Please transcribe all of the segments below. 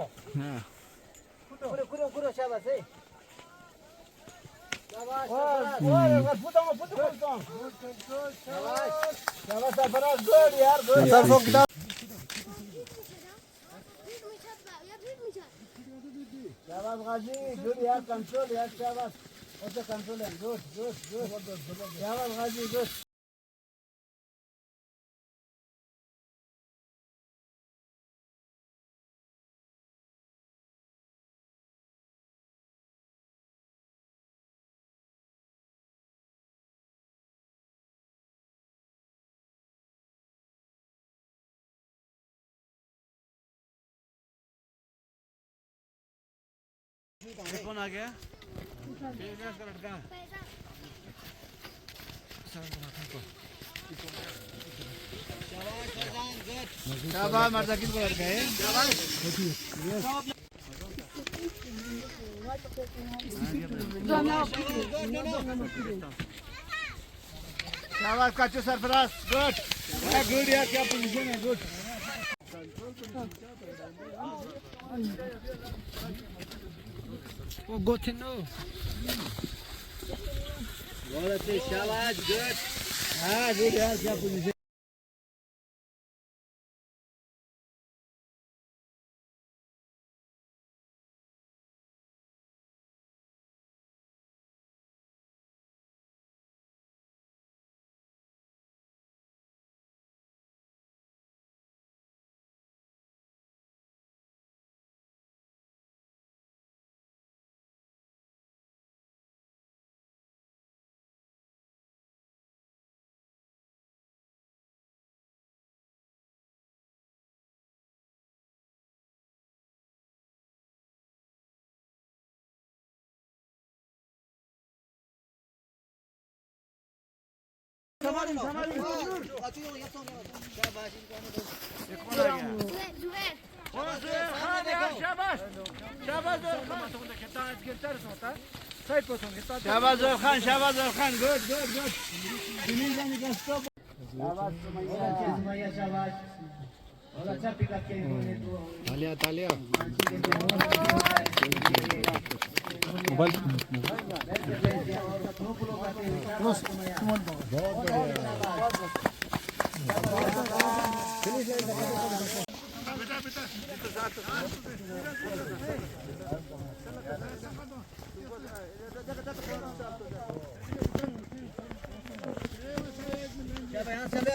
हाँ कुरो शाबाश है शाबाश शाबाश गुड यार गुड शाबाश गाजी गुड यार कंट्रोल यार शाबाश अच्छा कंट्रोल है गुड गुड गुड शाबाश गाजी गुड कौन आ गया इसका लड़का शाबाश मर्दा किसको लड़का है शाबाश काचू सरफराज गुड गुड यार क्या पोजीशन है गुड वो गो थे नो बहुत अच्छे शाबाश गुड हाँ गुड यार क्या पोजीशन शाबाश खान गुड गुड गुड शाबाश सुमैया शाबाश और अच्छा पिक किया इन्होंने तो तालियां तालियां मोबाइल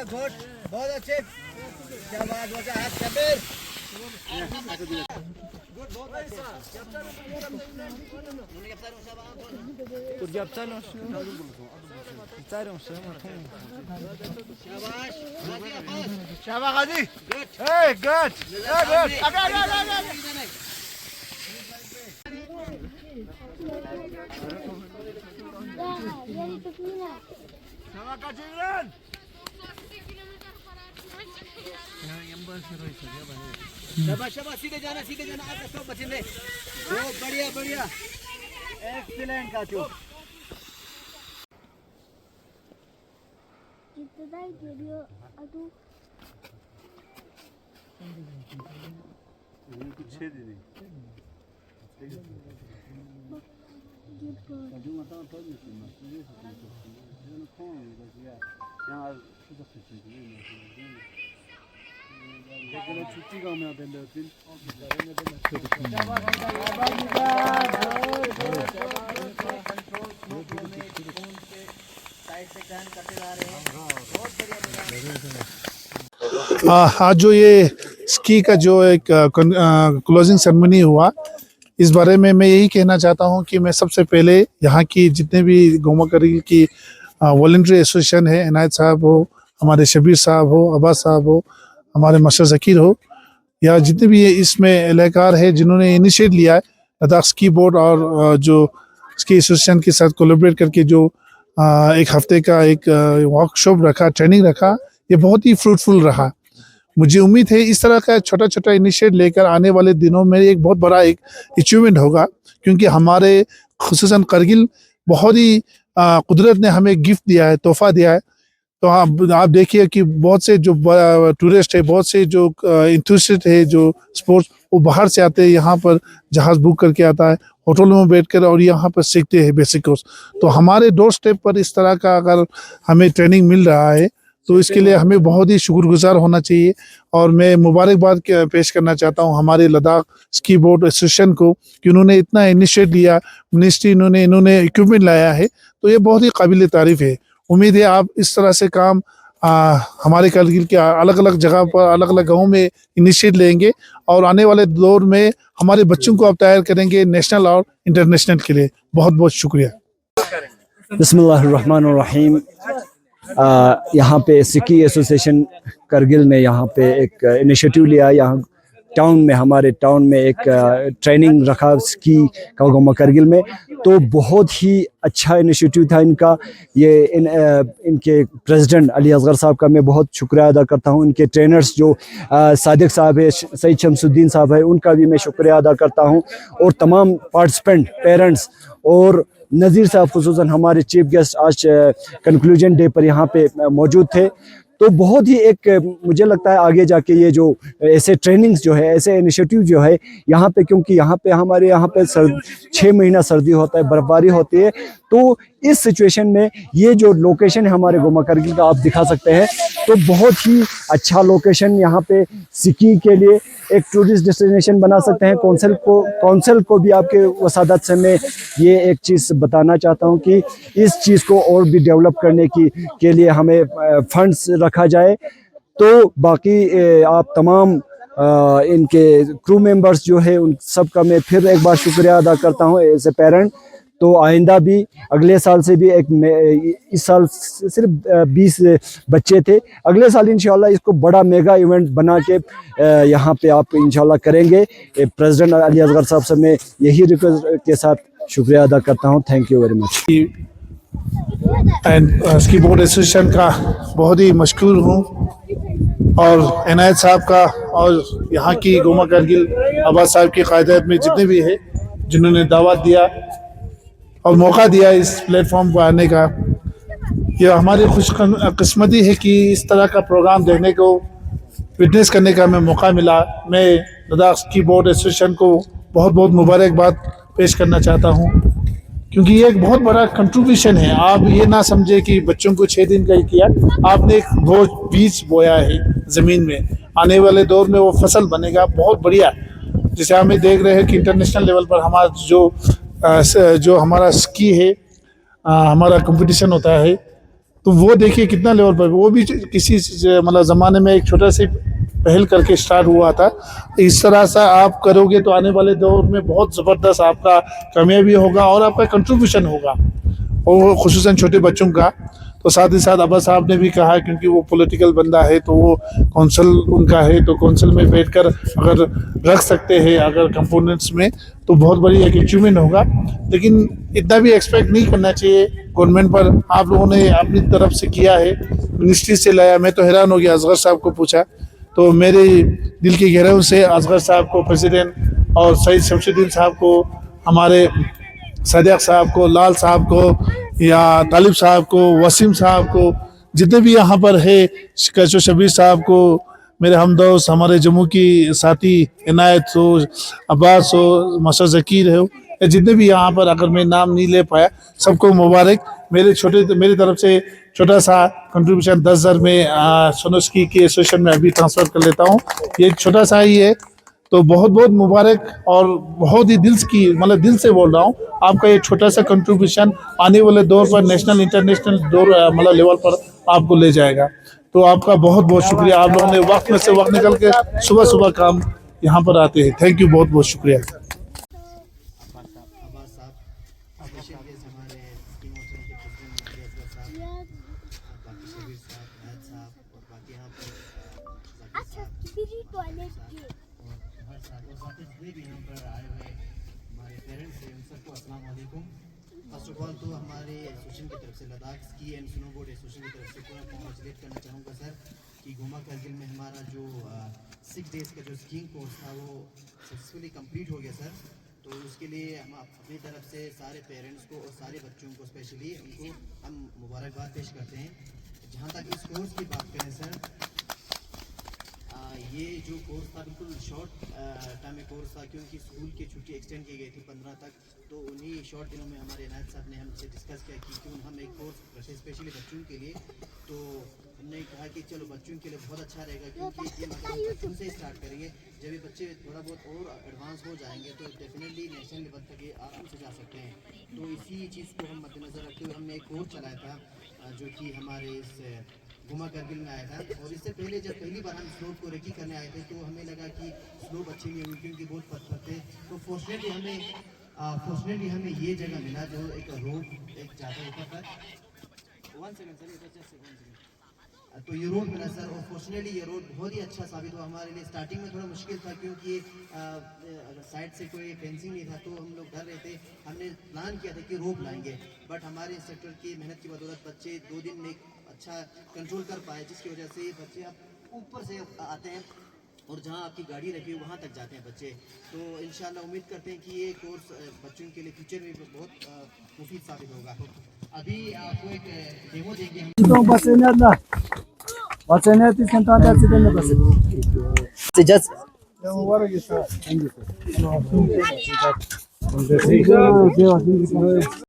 गुड बहुत अच्छे शाबाश बचा हाथ शबीर गुड बहुत अच्छा शाबाश गाजी hey good good aga शाबाश काचिंगन शाबाश शाबाश सीधे जाना आगे सब बचने बहुत बढ़िया बढ़िया एक्सीलेंट काचू कितना वीडियो अदू कुछ छेद नहीं अभी मतलब तो नहीं ये कौन है यहाँ लेकिन छुट्टी गांव में आते हैं दिन आज जो ये स्की का जो एक क्लोजिंग सेरेमनी हुआ इस बारे में मैं यही कहना चाहता हूं कि मैं सबसे पहले यहाँ की जितने भी गोमा करील की वॉलंटरी एसोसिएशन है इनायत साहब हो हमारे शबीर साहब हो अब्बास साहब हो हमारे मशर ज़कीर हो या जितने भी इसमें एहलकार है जिन्होंने इनिशिएट लिया है लद्दाख स्की बोर्ड और जो स्की एसोसिएशन के साथ कोलैबोरेट करके जो एक हफ्ते का एक वर्कशॉप रखा ट्रेनिंग रखा ये बहुत ही फ्रूटफुल रहा। मुझे उम्मीद है इस तरह का छोटा छोटा इनिशिएट लेकर आने वाले दिनों में एक बहुत बड़ा एक अचीवमेंट होगा क्योंकि हमारे खुसूसन करगिल बहुत ही कुदरत ने हमें गिफ्ट दिया है तोहफा दिया है। तो आप देखिए कि बहुत से जो टूरिस्ट है बहुत से जो इंटरेस्टेड है जो स्पोर्ट्स वो बाहर से आते हैं, यहाँ पर जहाज़ बुक करके आता है, होटल में बैठकर और यहाँ पर सीखते हैं बेसिक कोर्स। तो हमारे डोर स्टेप पर इस तरह का अगर हमें ट्रेनिंग मिल रहा है तो इसके लिए हमें बहुत ही शुक्रगुजार होना चाहिए। और मैं मुबारकबाद पेश करना चाहता हूँ हमारे लद्दाख स्की बोर्ड एसोसिएशन को कि उन्होंने इतना इनिशिएट लिया, मिनिस्ट्री इन्होंने इक्विपमेंट लाया है, तो ये बहुत ही काबिल तारीफ़ है। उम्मीद है आप इस तरह से काम हमारे कारगिल के अलग अलग जगह पर, अलग अलग गाँव में इनिशिएट लेंगे और आने वाले दौर में हमारे बच्चों को आप तैयार करेंगे नेशनल और इंटरनेशनल के लिए। बहुत बहुत शुक्रिया। बिस्मिल्लाहिर्रहमानिर्रहीम। यहाँ पे सिकी एसोसिएशन करगिल ने यहाँ पे एक इनिशिएटिव लिया। यहाँ टाउन में, हमारे टाउन में एक ट्रेनिंग रखा स्की का गोमा करगिल में, तो बहुत ही अच्छा इनिशिएटिव था इनका। ये इनके प्रेसिडेंट अली असगर साहब का मैं बहुत शुक्रिया अदा करता हूँ। इनके ट्रेनर्स जो सादिक साहब है, सईद शमसुद्दीन साहब है, उनका भी मैं शुक्रिया अदा करता हूँ। और तमाम पार्टिसिपेंट, पेरेंट्स और नज़ीर साहब खुसूसन हमारे चीफ गेस्ट आज कंक्लूजन डे पर यहाँ पे मौजूद थे। तो बहुत ही एक मुझे लगता है आगे जाके ये जो ऐसे ट्रेनिंग्स जो है, ऐसे इनिशिएटिव जो है यहाँ पे, क्योंकि यहाँ पे हमारे यहाँ पे 6 महीना सर्दी होता है, बर्फबारी होती है, तो इस सिचुएशन में ये जो लोकेशन है हमारे गोमा करगिल का आप दिखा सकते हैं, तो बहुत ही अच्छा लोकेशन यहाँ पे सिकी के लिए एक टूरिस्ट डेस्टिनेशन बना सकते हैं। कौंसिल को भी आपके वसादत से मैं ये एक चीज़ बताना चाहता हूँ कि इस चीज़ को और भी डेवलप करने के लिए हमें फंड्स रखा जाए। तो बाकी आप तमाम इनके क्रू मेंबर्स जो है उन सब का मैं फिर एक बार शुक्रिया अदा करता हूँ एज ए पेरेंट। तो आइंदा भी, अगले साल से भी इस साल सिर्फ 20 बच्चे थे, अगले साल इंशाल्लाह इसको बड़ा मेगा इवेंट बना के यहाँ पे आप इंशाल्लाह करेंगे। प्रेसिडेंट अली असगर साहब से मैं यही रिक्वेस्ट के साथ शुक्रिया अदा करता हूँ। Thank you very much. And ski board association का बहुत ही मशकूर हूँ, और इनायत साहब का और यहाँ की गोमा करगिल अब्बास साहब की क़यादत में जितने भी है जिन्होंने दावत दिया और मौका दिया इस प्लेटफॉर्म पर आने का। यह हमारी खुशकिस्मती है कि इस तरह का प्रोग्राम देखने को, विटनेस करने का हमें मौका मिला। मैं लद्दाख स्की बोर्ड एसोसिएशन को बहुत बहुत मुबारकबाद पेश करना चाहता हूँ, क्योंकि ये एक बहुत बड़ा कंट्रीब्यूशन है। आप ये ना समझे कि बच्चों को 6 दिन का ही किया, आपने एक बीज बोया है ज़मीन में, आने वाले दौर में वो फसल बनेगा बहुत बढ़िया। जैसे हमें देख रहे हैं कि इंटरनेशनल लेवल पर हमारा जो हमारा स्की है, हमारा कंपटीशन होता है, तो वो देखिए कितना लेवल पर, वो भी किसी मतलब ज़माने में एक छोटा से पहल करके स्टार्ट हुआ था। इस तरह से आप करोगे तो आने वाले दौर में बहुत ज़बरदस्त आपका कामयाबी होगा और आपका कंट्रीब्यूशन होगा, और खुसूसन छोटे बच्चों का। तो साथ ही साथ अब्बास साहब ने भी कहा, क्योंकि वो पॉलिटिकल बंदा है तो वो कौंसल उनका है, तो कौंसल में बैठकर अगर रख सकते हैं अगर कंपोनेंट्स में, तो बहुत बड़ी एक अचीवमेंट होगा। लेकिन इतना भी एक्सपेक्ट नहीं करना चाहिए गवर्नमेंट पर। आप लोगों ने अपनी तरफ से किया है, मिनिस्ट्री से लाया। मैं तो हैरान हो गया, असगर साहब को पूछा तो मेरे दिल की गहराइयों से असगर साहब को, प्रेसिडेंट, और सईद शमसुद्दीन साहब को, हमारे सदिक साहब को, लाल साहब को, या तालिब साहब को, वसीम साहब को, जितने भी यहाँ पर है, कैचो शबीर साहब को, मेरे हमदोस्त, हमारे जम्मू की साथी इनायत हो, अब्बास हो, मसर ज़कीर हो, जितने भी यहाँ पर, अगर मैं नाम नहीं ले पाया सबको मुबारक। मेरी तरफ से छोटा सा कंट्रीब्यूशन 10,000 में सोनोस्की के एसोसिएशन में अभी ट्रांसफ़र कर लेता हूँ। ये छोटा सा ही है, तो बहुत बहुत मुबारक, और बहुत ही दिल से बोल रहा हूँ, आपका ये छोटा सा कंट्रीब्यूशन आने वाले दौर पर नेशनल इंटरनेशनल दौर लेवल पर आपको ले जाएगा। तो आपका बहुत बहुत शुक्रिया। आप लोगों ने वक्त में से वक्त निकल के सुबह सुबह काम यहाँ पर आते हैं। थैंक यू, बहुत बहुत शुक्रिया। अच्छा मेरी टॉयलेट की फर्स्ट ऑफ ऑल तो हमारे एसोसिएशन की तरफ से, Ladakh ski and snowboard association की तरफ से पूरा कॉन्ग्रेचुलेट करना चाहूँगा सर कि गोमा करगिल में हमारा जो 6 डेज़ का जो स्कीइंग कोर्स था वो सक्सेसफुली कंप्लीट हो गया सर। तो उसके लिए हम अपनी तरफ से सारे पेरेंट्स को और सारे बच्चों को स्पेशली उनको हम मुबारकबाद पेश करते हैं। जहाँ तक इस कोर्स की बात करें सर, ये जो कोर्स था बिल्कुल शॉर्ट टाइम में कोर्स था, क्योंकि स्कूल की छुट्टी एक्सटेंड की गई थी 15 तक। तो उन्हीं शॉर्ट दिनों में हमारे इनायत साहब ने हमसे डिस्कस किया कि क्यों हम एक कोर्स रखें स्पेशली बच्चों के लिए। तो हमने कहा कि चलो बच्चों के लिए बहुत अच्छा रहेगा, क्योंकि ये मतलब बच्चों से स्टार्ट करेंगे। जब ये बच्चे थोड़ा बहुत और एडवांस हो जाएंगे तो डेफिनेटली नेशनल लेवल तक ये आराम से जा सकते हैं। तो इसी चीज़ को हम मद्देनज़र रखते हुए हमने एक कोर्स चलाया था जो कि हमारे इस गुमा करगिल में आया था। और इससे पहले जब पहली बार हम स्लोप को रेकी करने आए थे तो हमें लगा कि स्लोप अच्छी नहीं होगी, क्योंकि बहुत पत्थर थे। तो फॉर्चुनेटली हमें ये जगह मिला जो एक रोड एक जाता है ऊपर तक। 1 सेकंड सर, तो ये रोड मिला सर, और फॉर्चुनेटली ये रोड बहुत ही अच्छा साबित हुआ हमारे लिए। स्टार्टिंग में थोड़ा मुश्किल था, क्योंकि साइड से कोई फेंसिंग नहीं था, तो हम लोग डर रहे थे। हमने प्लान किया था कि रोप लाएंगे, बट हमारे इंस्ट्रक्टर की मेहनत की बदौलत बच्चे 2 दिन में अच्छा कंट्रोल कर पाए, जिसकी वजह से ये बच्चे अब ऊपर से आते हैं और जहाँ आपकी गाड़ी रखी है वहाँ तक जाते हैं बच्चे। तो इंशाल्लाह उम्मीद करते हैं कि ये कोर्स बच्चों के लिए फ्यूचर में बहुत मुफीद साबित होगा। अभी आपको एक डेमो देंगे हम। Então, passei nessa sentada assim dentro da Just Thank you, sir.